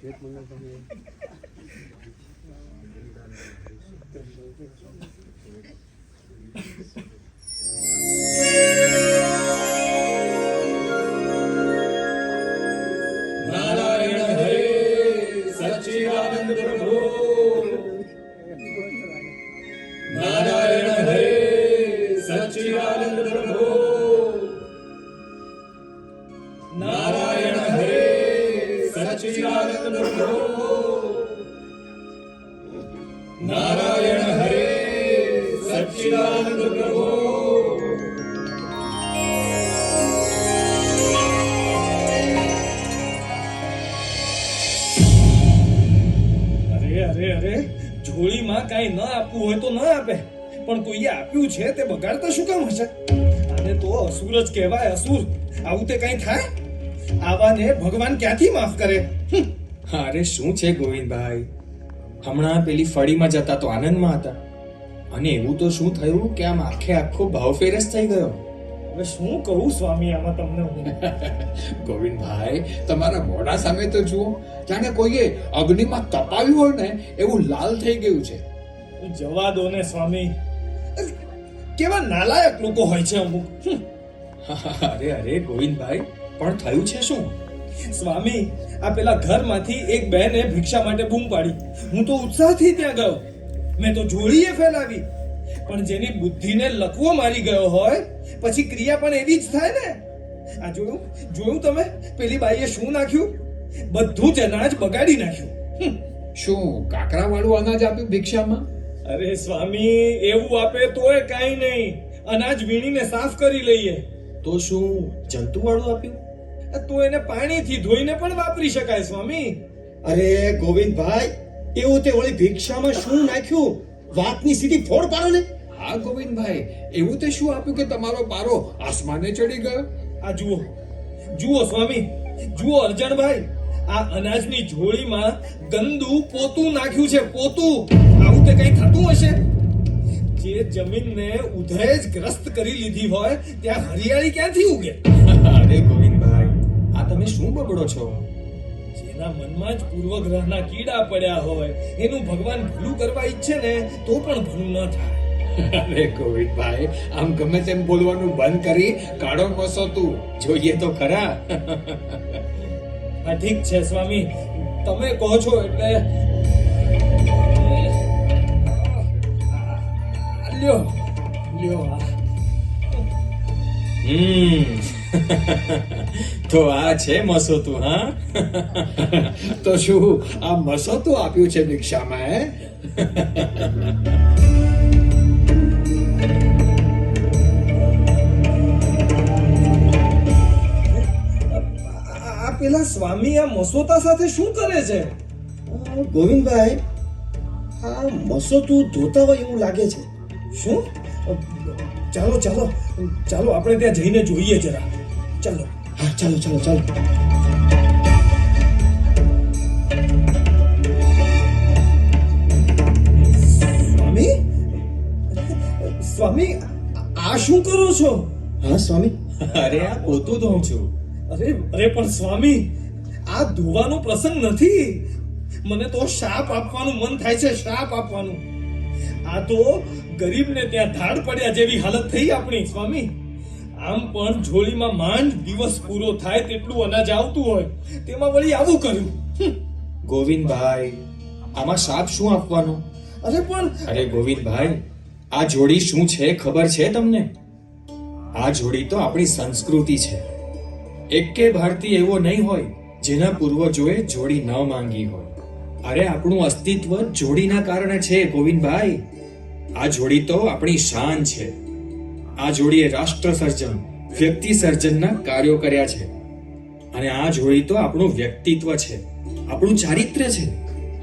નારાયણ હરે સચ્ચિદાનંદ પ્રભુ, નારાયણ હરે સચ્ચિદાનંદ પ્રભુ, નારાયણ હરે સચ્ચિદાનંદ પ્રભુ, નારાયણ હરે સચ્ચિદાનંદ પ્રભુ. અરે અરે, જોડીમાં કાંઈ ન આપવું હોય તો ન આપે, પણ કોઈએ આપ્યું છે તે બગાડતા શું કામ હશે? આને તો અસુર જ કહેવાય, અસુર. આવું તે કંઈ થાય? આવાને ભગવાન ક્યાંથી માફ કરે? અરે શું છે ગોવિંદભાઈ, હમણાં પેલી ફળીમાં જતા તો આનંદમાં હતા, અને એવું તો શું થયું કે આમ આખો ભાવફેર જ થઈ ગયો. હવે શું કહું સ્વામી આમાં તમને હું? ગોવિંદભાઈ, તમારા મોઢા સામે તો જુઓ, જાણે કોઈએ અગ્નિમાં તપાવ્યું હોય ને એવું લાલ થઈ ગયું છે. જવા દો ને સ્વામી, કેવા નાલાયક લોકો હોય છે અમુક. અરે અરે ગોવિંદભાઈ, પણ થયું છે શું? સ્વામી, આ પેલા ઘરમાંથી એક બહેને ભિક્ષા માટે બૂમ પાડી. હું તો ઉત્સાહથી ત્યાં ગયો, મેં તો જોડીએ ફેલાવી, પણ જેની બુદ્ધિને લકવો મારી ગયો હોય પછી ક્રિયા પણ એવી જ થાય ને. આ જોયું તમે પેલી બાઈએ શું નાખ્યું? બધું જ અનાજ બગાડી નાખ્યું. શું કાકરા વાળું અનાજ આપ્યું ભિક્ષામાં? અરે સ્વામી, એવું આપે તોય કાંઈ નહીં, અનાજ વીણીને સાફ કરી લઈએ. તો શું જંતુવાળું આપ્યું? તો એને પાણીથી ધોઈને પણ વાપરી શકાય સ્વામી. અરે ગોવિંદભાઈ, એવું તે ઓલી ભિક્ષામાં શું નાખ્યું? વાતની સીધી ફોડ પાડો ને. હા ગોવિંદભાઈ, એવું તે શું આપ્યું કે તમારો પારો આસમાને ચડી ગયો? આ જુઓ સ્વામી, જુઓ અર્જણભાઈ, આ અનાજની જોડીમાં ગંદુ પોતું નાખ્યું છે, પોતું. આવું તે કઈ થતું હશે? જે જમીનને ઉધેજ ગ્રસ્ત કરી લીધી હોય ત્યાં હરિયાળી ક્યાંથી ઉગે? અરે ગોવિંદભાઈ, આ તમે શું બગડો છો? જેના મનમાં જ પૂર્વગ્રહના કીડા પડ્યા હોય એનું ભગવાન ભલું કરવા ઈચ્છે ને તો પણ ભલું ન થાય. અરે ગોવિંદભાઈ, આમ ગમે તેમ બોલવાનું બંધ કરી કાઢો મસોતું જોઈએ તો ખરા. હા ઠીક છે સ્વામી, તમે કહો છો એટલે. લ્યો લ્યો. તો આ છે મસોતું? હા, તો શું આ મસોતું આપ્યું છે ભિક્ષામાં? હે? આ પેલા સ્વામી આ મસોતા સાથે શું કરે છે? ગોવિંદભાઈ, આ મસોતું ધોતા હોય એવું લાગે છે. શું? ચાલો ચાલો ચાલો, આપણે ત્યાં જઈને જોઈએ જરા. ચાલો. હા ચાલો ચાલો ચાલો. સ્વામી, સ્વામી, આ શું કરો છો? હા સ્વામી. અરે આ પોતું ધોઉં છું. અરે અરે પણ સ્વામી, આ ધોવાનો પ્રસંગ નથી. મને તો શાપ આપવાનું મન થાય છે, શાપ આપવાનું. આ તો ગરીબને ત્યાં ધાડ પડ્યા જેવી હાલત થઈ આપણી સ્વામી. આમ પણ ઝોળીમાં માંડ દિવસ પૂરો થાય તેટલું અનાજ આવતું હોય, તેમાં વળી આવું કર્યું. ગોવિંદભાઈ, આમાં શાપ શું આપવાનો? અરે પણ અરે ગોવિંદભાઈ, આ જોડી શું છે ખબર છે તમને? આ જોડી તો આપણી સંસ્કૃતિ છે. એકે ભારતીય એવો નહીં હોય જેના પૂર્વજોએ જોડી ન માંગી હોય. અરે આપણું અસ્તિત્વ જોડીના કારણે છે ગોવિંદભાઈ. આ જોડી તો આપણી શાન છે. આ જોડીએ રાષ્ટ્ર સર્જન, વ્યક્તિ સર્જનના કાર્યો કર્યા છે. અને આ જોડી તો આપણું વ્યક્તિત્વ છે, આપણું ચારિત્ર્ય છે.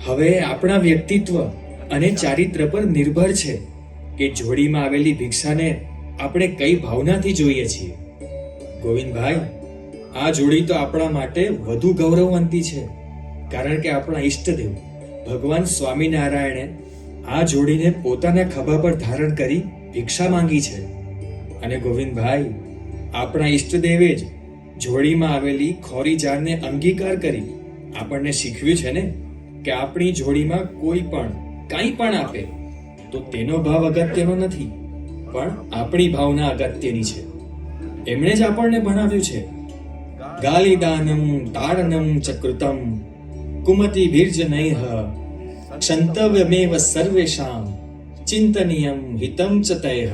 હવે આપણા વ્યક્તિત્વ અને ચારિત્ર્ય પર નિર્ભર છે કે જોડીમાં આવેલી ભિક્ષાને આપણે કઈ ભાવનાથી જોઈએ છીએ. ગોવિંદભાઈ, આ જોડી તો આપણા માટે વધુ ગૌરવવંતી છે, કારણ કે આપણા ઈષ્ટદેવ ભગવાન સ્વામિનારાયણે આ જોડીને પોતાના ખભા પર ધારણ કરી ભિક્ષા માંગી છે. અને ગોવિંદભાઈ, આપણા ઈષ્ટદેવે જ જોડીમાં આવેલી ખોરી જાળને અંગીકાર કરી આપણને શીખવ્યું છે ને કે આપણી જોડીમાં કોઈ પણ કંઈ પણ આપે તો તેનો ભાવ અગત્યનો નથી, પણ આપણી ભાવના અગત્યની છે. એમણે જ આપણને ભણાવ્યું છે. ગાલિદાનમ તાડનમ ચકૃતમ કુમતિ ભીર્જનૈઃ ક્ષંતવ્યમેવ સર્વેષામ ચિંતનીયમ હિતમ ચ તૈઃ.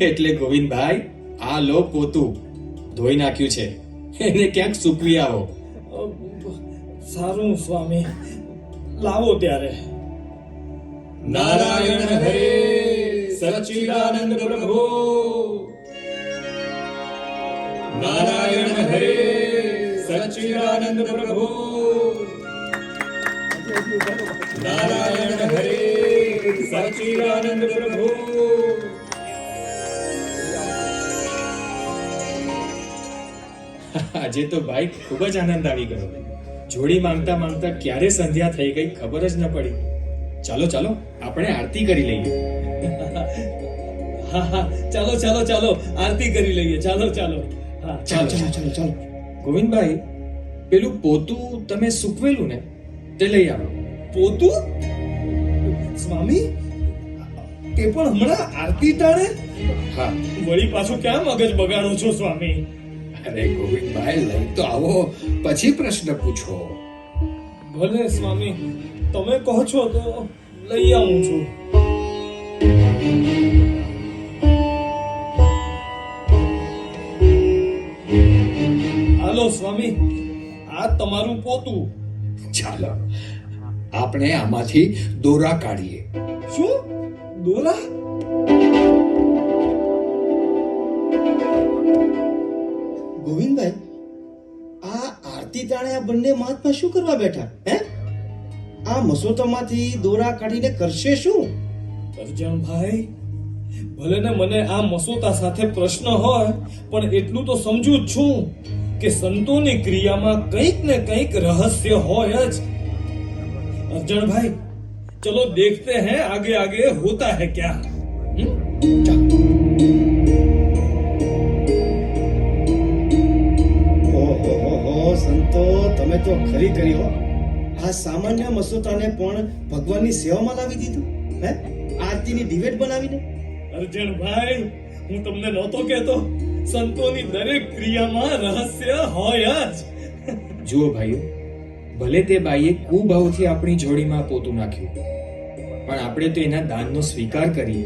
એટલે ગોવિંદભાઈ, આ લો પોતું ધોઈ નાખ્યું છે, એને ક્યાંક સૂકવી આવો. સારું સ્વામી, લાવો ત્યારે. નારાયણ હરે સચ્ચિદાનંદ પ્રભુ. નારાયણ હરે સચ્ચિદાનંદ પ્રભુ. નારાયણ હરે સચ્ચિદાનંદ પ્રભુ. આજે તો ભાઈ ખૂબ જ આનંદ આવી ગયો. જોડી માંગતા માંગતા ક્યારે સંધ્યા થઈ ગઈ ખબર જ ન પડી. ચાલો ચાલો આપણે આરતી કરી લઈએ. હા હા, ચાલો ચાલો ચાલો, આરતી કરી લઈએ. ચાલો ચાલો. હા, ચાલો ચાલો ચાલો ચાલો. ગોવિંદભાઈ, પેલું પોતું તમે સૂકવેલું ને તે લઈ આવો. પોતું? સ્વામી, તે પણ હમણાં આરતી ટાણે? હા. વળી પાછું ક્યાં મગજ બગાડો છો સ્વામી? અરે ગોવિંદભાઈ, લઈ તો આવો, પછી પ્રશ્ન પૂછો. ભલે સ્વામી, તમે કહો છો તો લઈ આવું છું. હાલો સ્વામી, આ તમારું પોતું. ચાલો આપણે આમાંથી દોરા કાઢીએ. શું? દોરા? ગોવિંદભાઈ, આ આરતી ટાણે આ બંને મહાત્મા શું કરવા બેઠા? હે, આ મસોતામાંથી દોરા કાઢીને કરશે શું? અર્જણભાઈ, ભલે ને મને આ મસોતા સાથે પ્રશ્ન હોય, પણ એટલું તો સમજુ જ છું કે સંતોની ક્રિયામાં કંઈક ને કંઈક રહસ્ય હોય જ. અર્જણભાઈ, ચલો देखते हैं आगे आगे होता है क्या. ઓહો, સંતો તમે તો ખરી કરી હો. આ સામાન્ય મસોતાને પણ ભગવાનની સેવામાં લાવી દીધું. હે, આરતીની ડિબેટ બનાવીને. અર્જણભાઈ, હું તમને નહોતો કહેતો, સંતોની દરેક ક્રિયામાં રહસ્ય હોય જ. જુઓ ભાઈઓ, ભલે તે બાઈએ કુભાવથી આપણી જોડીમાં પોતું નાખ્યું, પણ આપણે તો એના દાનનો સ્વીકાર કરી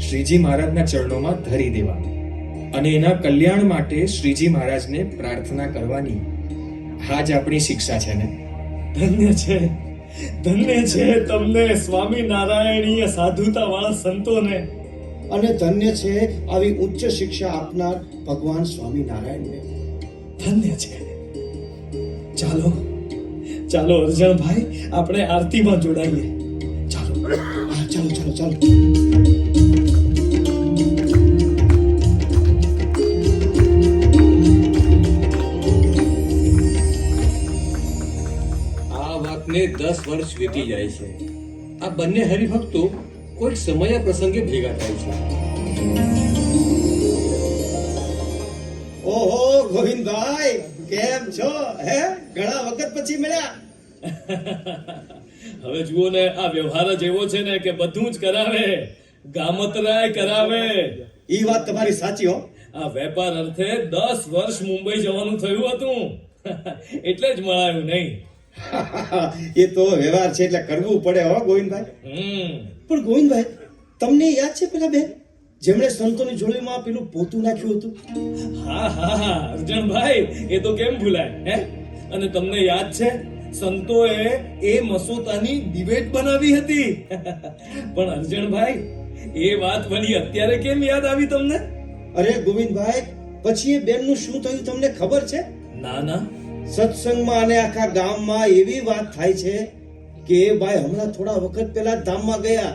શ્રીજી મહારાજના ચરણોમાં ધરી દેવાનું અને એના કલ્યાણ માટે શ્રીજી મહારાજને પ્રાર્થના કરવાની. આ જ આપણી શિક્ષા છે ને. ધન્ય છે તમને સ્વામિનારાયણીય સાધુતા વાળા સંતોને. અને ધન્ય છે આવી ઉચ્ચ શિક્ષા આપનાર ભગવાન સ્વામિનારાયણને. ધન્ય છે. ચાલો ચાલો અર્જણભાઈ, આપણે આરતીમાં જોડાઈએ. ચાલો. હા, ચાલો ચાલો ચાલો. આ વાતને 10 વર્ષ વીતી જાય છે. આ બંને હરિભક્તો કોઈક સમય પ્રસંગે ભેગા થાય છે. ઓહો ગોવિંદભાઈ, કેમ છો? હે, ઘણા વખત પછી મળ્યા. હવે જુઓ ને, આ વ્યવહાર જ એવો છે ને કે બધું જ કરાવે, ગામતરાય કરાવે. ઈ વાત તમારી સાચી હો. આ વેપાર અર્થે 10 વર્ષ મુંબઈ જવાનું થયું હતું, એટલે જ મળાયું નહીં. એ તો વ્યવહાર છે એટલે કરવું પડે હો ગોવિંદભાઈ. પણ ગોવિંદભાઈ, તમને યાદ છે પેલા બેન જેમણે સંતોની જોડીમાં પેલું પોતું નાખ્યું હતું? હા હા હા અર્જણભાઈ, એ તો કેમ ભૂલાય હે? અને તમને યાદ છે, સંતોએ એ મસોતાની ડિબેટ બનાવી હતી. પણ અર્જણભાઈ, એ વાત વળી અત્યારે કેમ યાદ આવી તમને? અરે ગોવિંદભાઈ, પછી એ બેનનું શું થયું તમને ખબર છે? ના ના. સત્સંગમાં અને આખા ગામમાં એવી વાત થાય છે કે એ ભાઈ હમણાં થોડા વખત પહેલા ધામમાં ગયા,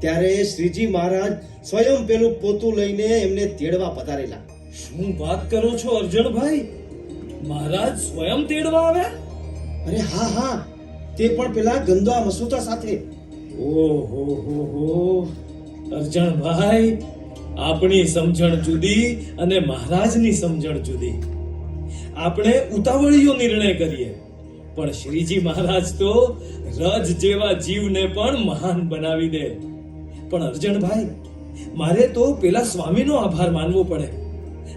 ત્યારે શ્રીજી મહારાજ સ્વયં પેલું પોતું લઈને એમને તેડવા પધારેલા. શું વાત કરો છો અર્જણભાઈ? મહારાજ સ્વયં તેડવા આવ્યા? અરે હા હા, તે પણ પેલા ગંદા મસોતા સાથે. ઓહો હો હો, અર્જણભાઈ, આપણી સમજણ જુદી અને મહારાજની સમજણ જુદી. આપણે ઉતાવળીયો નિર્ણય કરીએ પણ શ્રીજી મહારાજ તો રજ જેવા જીવને પણ મહાન બનાવી દે. પણ અર્જણભાઈ, મારે તો પેલા સ્વામીનો આભાર માનવો પડે.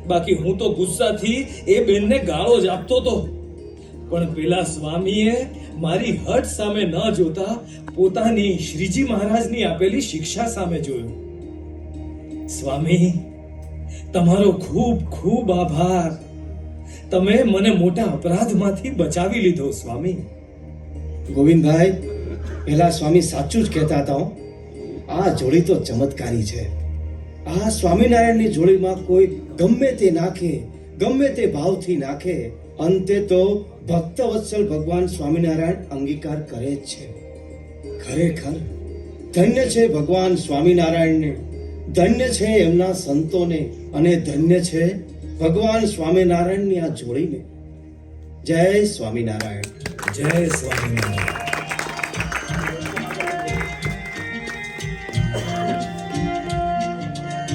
બાકી હું તો ગુસ્સાથી એ બેનને ગાળો જ આપતો હતો, પણ પેલા સ્વામીએ મારી હટ સામે ન જોતા પોતાની શ્રીજી મહારાજની આપેલી શિક્ષા સામે જોયું. સ્વામી, તમારો ખૂબ ખૂબ આભાર. તમે મને મોટા અપરાધમાંથી બચાવી લીધો સ્વામી. ગોવિંદભાઈ, પેલા સ્વામી સાચું જ કહેતા હતા હો. આ જોડી તો ચમત્કારી છે. આ સ્વામિનારાયણની જોડીમાં કોઈ ગમે તે નાખે, ગમે તે ભાવથી નાખે, અંતે તો ભક્ત વત્સલ ભગવાન સ્વામિનારાયણ અંગીકાર કરે જ છે. ખરેખર ધન્ય છે ભગવાન સ્વામિનારાયણને, ધન્ય છે એમના સંતોને, અને ધન્ય છે ભગવાન સ્વામિનારાયણની આ જોડીને. જય સ્વામિનારાયણ. જય સ્વામિનારાયણ.